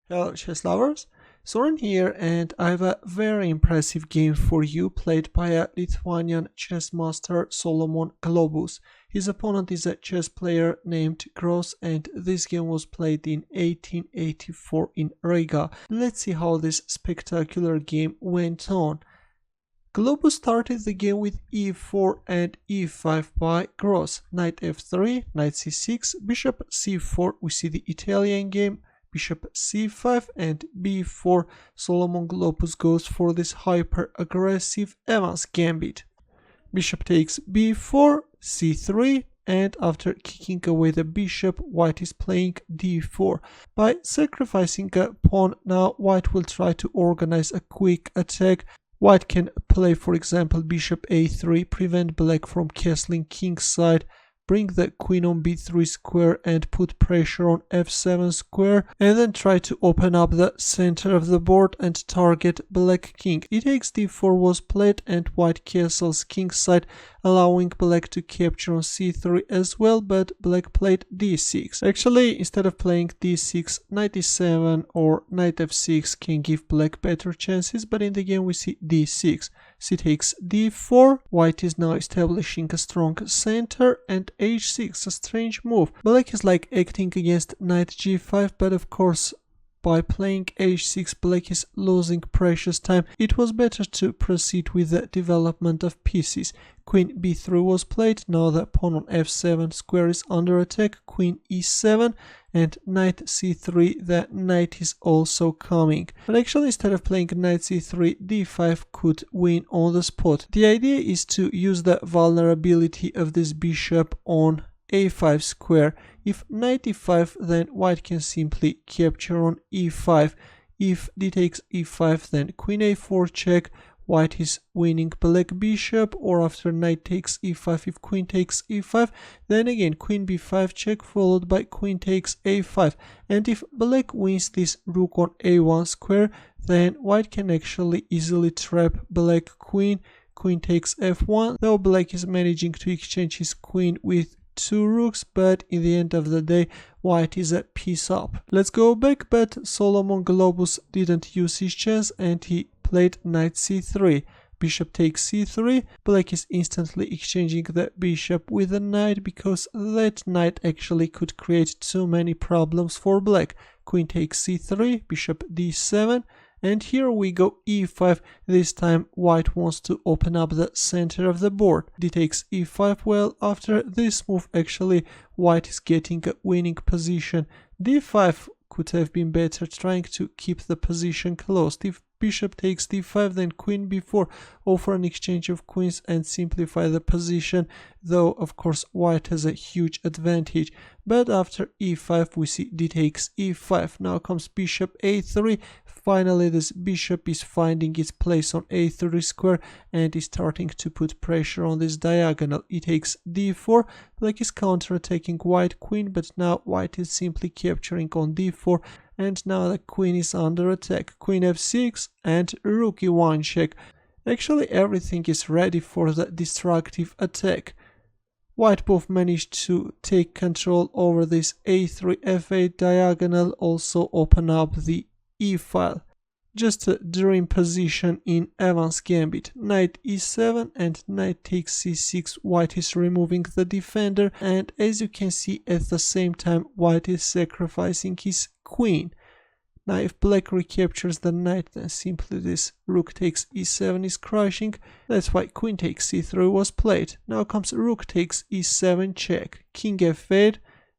Hello chess lovers, Suren here, and I have a very impressive game for you played by a Lithuanian chess master Solomon Globus. His opponent is a chess player named Gross, and this game was played in 1884 in Riga. Let's see how this spectacular game went on. Globus started the game with e4 and e5 by Gross. Knight f3, knight c6, bishop c4, we see the Italian game, bishop c5 and b4. Solomon Globus goes for this hyper-aggressive Evans Gambit. Bishop takes b4, c3, and after kicking away the bishop, white is playing d4. By sacrificing a pawn, now white will try to organize a quick attack. White can play, for example, bishop a3, prevent black from castling king's side, bring the queen on b3 square and put pressure on f7 square, and then try to open up the center of the board and target black king. E takes d4 was played and white castles king's side, allowing black to capture on c3 as well, but black played d6. Actually, instead of playing d6, knight e7 or knight f6 can give black better chances, but in the game we see d6. C takes d4, white is now establishing a strong center, and h6, a strange move. Black is like acting against knight g5, but of course by playing h6 black is losing precious time. It was better to proceed with the development of pieces. Queen b3 was played, now the pawn on f7 square is under attack, queen e7, and knight c3, the knight is also coming. But actually, instead of playing knight c3, d5 could win on the spot. The idea is to use the vulnerability of this bishop on a5 square. If knight e5, then white can simply capture on e5. If d takes e5, then queen a4 check, white is winning black bishop, or after knight takes e5, if queen takes e5, then again queen b5 check followed by queen takes a5. And if black wins this rook on a1 square, then white can actually easily trap black queen. Queen takes f1, though black is managing to exchange his queen with two rooks, but in the end of the day white is a piece up. Let's go back, but Solomon Globus didn't use his chance and he played knight c3. Bishop takes c3, black is instantly exchanging the bishop with a knight because that knight actually could create too many problems for black. Queen takes c3, bishop d7, and here we go e5. This time white wants to open up the center of the board. D takes e5. Well, after this move actually white is getting a winning position. d5 could have been better, trying to keep the position closed. If bishop takes d5, then queen b4, offer an exchange of queens and simplify the position, though of course white has a huge advantage. But after e5 we see d takes e5. Now comes bishop a3. Finally this bishop is finding its place on a3 square and is starting to put pressure on this diagonal. E takes d4. Black is counterattacking white queen, but now white is simply capturing on d4, and now the queen is under attack. Queen f6 and rook e1 check. Actually everything is ready for the destructive attack. White both managed to take control over this a3 f8 diagonal, also open up the e file. Just a dream position in Evans Gambit. Knight e7 and knight takes c6. White is removing the defender, and as you can see, at the same time white is sacrificing his queen. Now if black recaptures the knight, then simply this rook takes e7 is crushing. That's why queen takes c3 was played. Now comes rook takes e7 check, king f8,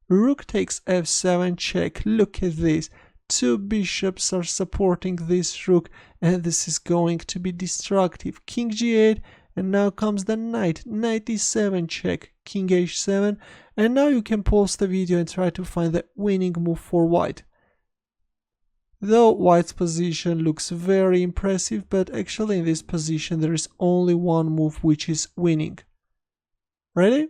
rook takes f7 check. Look at this. Two bishops are supporting this rook, and this is going to be destructive. King g8, and now comes the knight. Knight e7 check, king h7, and now you can pause the video and try to find the winning move for white. Though white's position looks very impressive, but actually in this position there is only one move which is winning. Ready?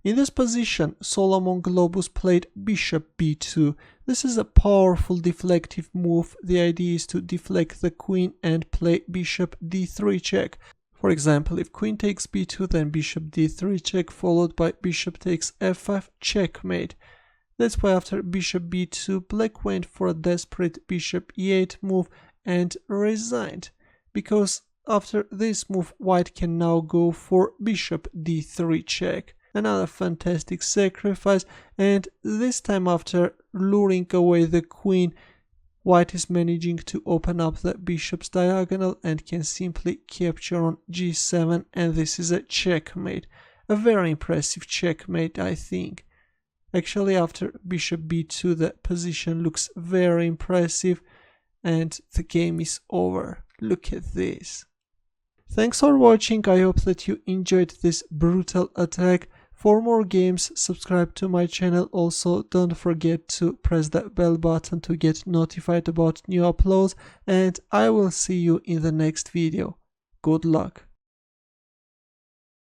In this position, Solomon Globus played bishop b2. This is a powerful deflective move. The idea is to deflect the queen and play bishop d3 check. For example, if queen takes b2, then bishop d3 check followed by bishop takes f5 checkmate. That's why after bishop b2, black went for a desperate bishop e8 move and resigned, because after this move white can now go for bishop d3 check. Another fantastic sacrifice, and this time after luring away the queen, white is managing to open up the bishop's diagonal and can simply capture on g7, and this is a checkmate. A very impressive checkmate, I think. Actually, after bishop b2, the position looks very impressive and the game is over. Look at this. Thanks for watching. I hope that you enjoyed this brutal attack. For more games, subscribe to my channel. Also, don't forget to press the bell button to get notified about new uploads, and I will see you in the next video. Good luck.